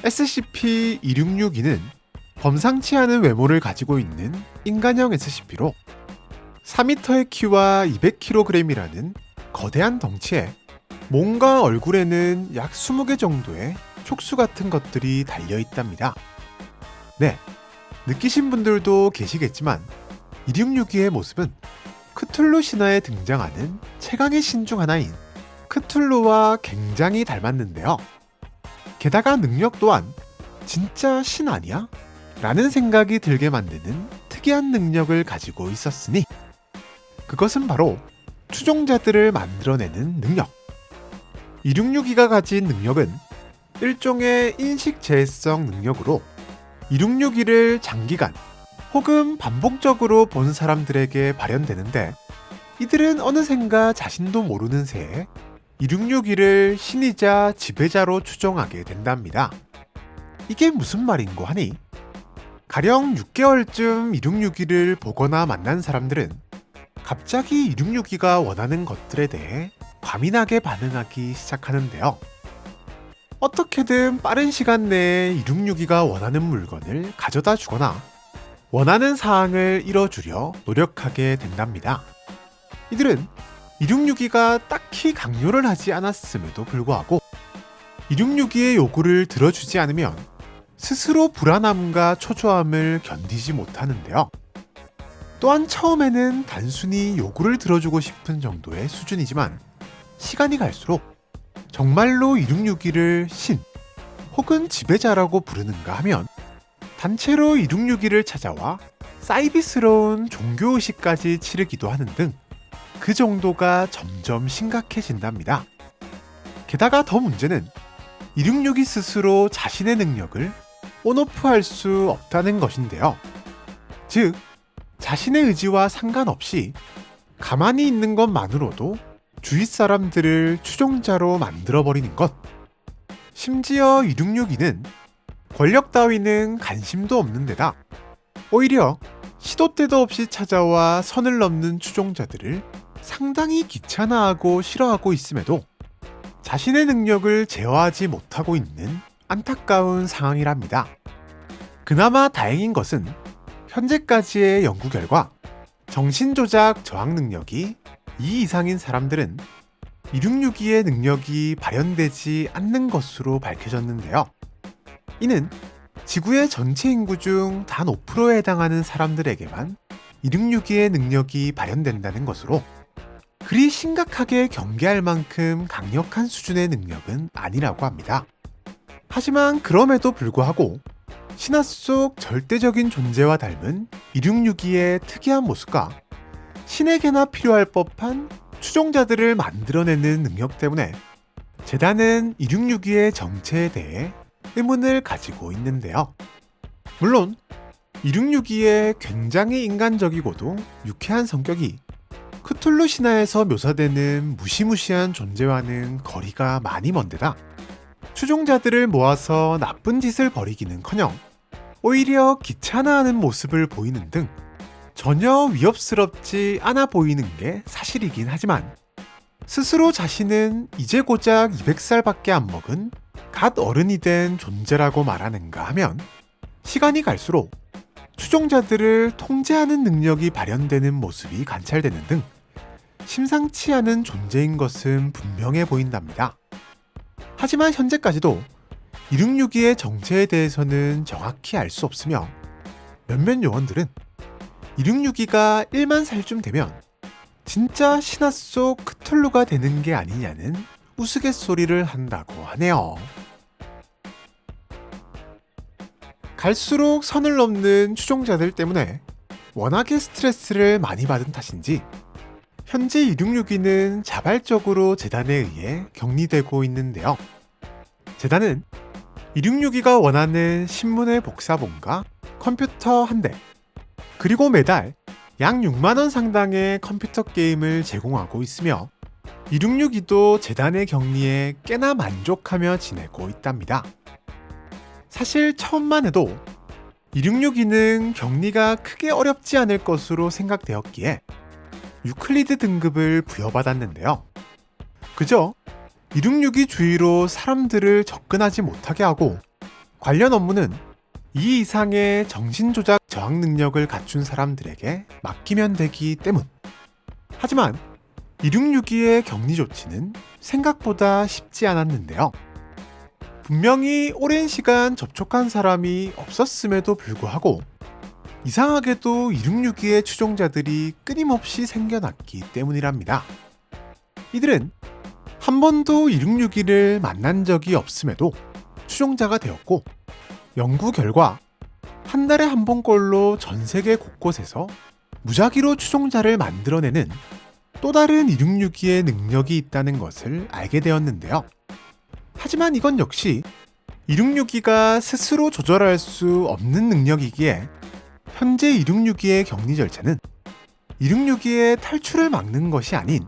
SCP-2662는 범상치 않은 외모를 가지고 있는 인간형 SCP로 4m의 키와 200kg이라는 거대한 덩치에 몸과 얼굴에는 약 20개 정도의 촉수 같은 것들이 달려있답니다. 네, 느끼신 분들도 계시겠지만 2662의 모습은 크툴루 신화에 등장하는 최강의 신 중 하나인 크툴루와 굉장히 닮았는데요. 게다가 능력 또한 진짜 신 아니야? 라는 생각이 들게 만드는 특이한 능력을 가지고 있었으니 그것은 바로 추종자들을 만들어내는 능력. 2662가 가진 능력은 일종의 인식재해성 능력으로 2662를 장기간 혹은 반복적으로 본 사람들에게 발현되는데 이들은 어느샌가 자신도 모르는 새에 2662를 신이자 지배자로 추종하게 된답니다. 이게 무슨 말인고 하니? 가령 6개월쯤 2662를 보거나 만난 사람들은 갑자기 2662가 원하는 것들에 대해 과민하게 반응하기 시작하는데요. 어떻게든 빠른 시간 내에 2662가 원하는 물건을 가져다 주거나 원하는 사항을 이뤄주려 노력하게 된답니다. 이들은 2662가 딱히 강요를 하지 않았음에도 불구하고 2662의 요구를 들어주지 않으면 스스로 불안함과 초조함을 견디지 못하는데요. 또한 처음에는 단순히 요구를 들어주고 싶은 정도의 수준이지만 시간이 갈수록 정말로 2662를 신 혹은 지배자라고 부르는가 하면 단체로 2662를 찾아와 사이비스러운 종교의식까지 치르기도 하는 등 그 정도가 점점 심각해진답니다. 게다가 더 문제는 2662 스스로 자신의 능력을 온오프할 수 없다는 것인데요. 즉, 자신의 의지와 상관없이 가만히 있는 것만으로도 주위 사람들을 추종자로 만들어버리는 것. 심지어 2662는 권력 따위는 관심도 없는 데다 오히려 시도 때도 없이 찾아와 선을 넘는 추종자들을 상당히 귀찮아하고 싫어하고 있음에도 자신의 능력을 제어하지 못하고 있는 안타까운 상황이랍니다. 그나마 다행인 것은 현재까지의 연구 결과 정신조작 저항 능력이 2 이상인 사람들은 2662의 능력이 발현되지 않는 것으로 밝혀졌는데요. 이는 지구의 전체 인구 중 단 5%에 해당하는 사람들에게만 2662의 능력이 발현된다는 것으로 그리 심각하게 경계할 만큼 강력한 수준의 능력은 아니라고 합니다. 하지만 그럼에도 불구하고 신화 속 절대적인 존재와 닮은 2662의 특이한 모습과 신에게나 필요할 법한 추종자들을 만들어내는 능력 때문에 재단은 2662의 정체에 대해 의문을 가지고 있는데요. 물론 2662의 굉장히 인간적이고도 유쾌한 성격이 크툴루 신화에서 묘사되는 무시무시한 존재와는 거리가 많이 먼데다 추종자들을 모아서 나쁜 짓을 벌이기는커녕 오히려 귀찮아하는 모습을 보이는 등 전혀 위협스럽지 않아 보이는 게 사실이긴 하지만 스스로 자신은 이제 고작 200살밖에 안 먹은 갓 어른이 된 존재라고 말하는가 하면 시간이 갈수록 추종자들을 통제하는 능력이 발현되는 모습이 관찰되는 등 심상치 않은 존재인 것은 분명해 보인답니다. 하지만 현재까지도 2662의 정체에 대해서는 정확히 알 수 없으며 몇몇 요원들은 2662가 1만 살쯤 되면 진짜 신화 속 크툴루가 되는 게 아니냐는 우스갯소리를 한다고 하네요. 갈수록 선을 넘는 추종자들 때문에 워낙에 스트레스를 많이 받은 탓인지 현재 2662는 자발적으로 재단에 의해 격리되고 있는데요. 재단은 2662가 원하는 신문의 복사본과 컴퓨터 한 대, 그리고 매달 약 6만원 상당의 컴퓨터 게임을 제공하고 있으며 2662도 재단의 격리에 꽤나 만족하며 지내고 있답니다. 사실 처음만 해도 2662는 격리가 크게 어렵지 않을 것으로 생각되었기에 유클리드 등급을 부여받았는데요. 그저 2662 주위로 사람들을 접근하지 못하게 하고 관련 업무는 이 이상의 정신조작 저항 능력을 갖춘 사람들에게 맡기면 되기 때문. 하지만 2662의 격리 조치는 생각보다 쉽지 않았는데요. 분명히 오랜 시간 접촉한 사람이 없었음에도 불구하고 이상하게도 2662의 추종자들이 끊임없이 생겨났기 때문이랍니다. 이들은 한 번도 2662를 만난 적이 없음에도 추종자가 되었고, 연구 결과 한 달에 한 번꼴로 전 세계 곳곳에서 무작위로 추종자를 만들어내는 또 다른 2662의 능력이 있다는 것을 알게 되었는데요. 하지만 이건 역시 2662가 스스로 조절할 수 없는 능력이기에 현재 2662의 격리 절차는 2662의 탈출을 막는 것이 아닌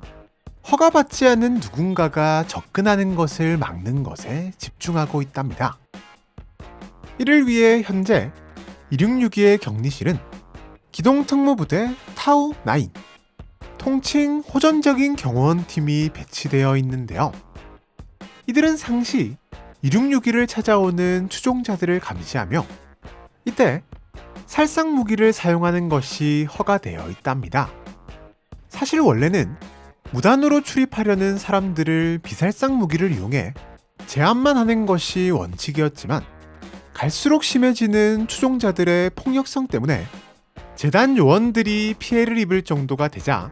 허가받지 않은 누군가가 접근하는 것을 막는 것에 집중하고 있답니다. 이를 위해 현재 2662의 격리실은 기동특무부대 타우-9, 통칭 호전적인 경호원팀이 배치되어 있는데요. 이들은 상시 2662를 찾아오는 추종자들을 감시하며 이때 살상 무기를 사용하는 것이 허가되어 있답니다. 사실 원래는 무단으로 출입하려는 사람들을 비살상 무기를 이용해 제압만 하는 것이 원칙이었지만 갈수록 심해지는 추종자들의 폭력성 때문에 재단 요원들이 피해를 입을 정도가 되자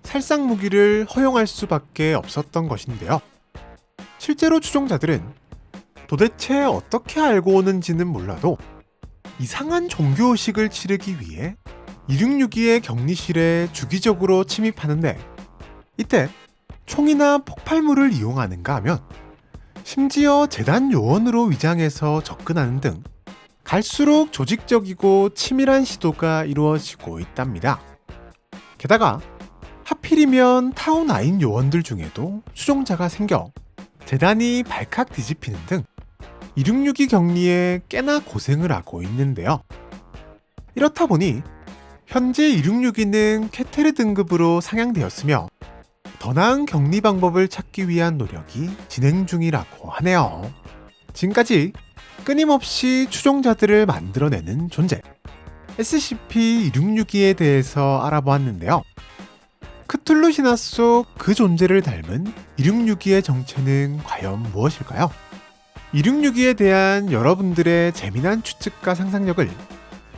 살상 무기를 허용할 수밖에 없었던 것인데요. 실제로 추종자들은 도대체 어떻게 알고 오는지는 몰라도 이상한 종교의식을 치르기 위해 2662의 격리실에 주기적으로 침입하는데 이때 총이나 폭발물을 이용하는가 하면 심지어 재단 요원으로 위장해서 접근하는 등 갈수록 조직적이고 치밀한 시도가 이루어지고 있답니다. 게다가 하필이면 타우-9 요원들 중에도 추종자가 생겨 재단이 발칵 뒤집히는 등 2662 격리에 꽤나 고생을 하고 있는데요. 이렇다 보니 현재 2662는 케테르 등급으로 상향되었으며 더 나은 격리 방법을 찾기 위한 노력이 진행 중이라고 하네요. 지금까지 끊임없이 추종자들을 만들어내는 존재 SCP-2662에 대해서 알아보았는데요. 크툴루 신화 속 그 존재를 닮은 2662의 정체는 과연 무엇일까요? 2662에 대한 여러분들의 재미난 추측과 상상력을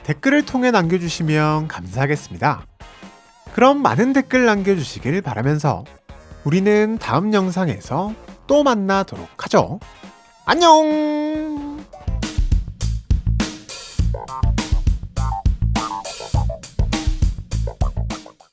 댓글을 통해 남겨주시면 감사하겠습니다. 그럼 많은 댓글 남겨주시길 바라면서 우리는 다음 영상에서 또 만나도록 하죠. 안녕!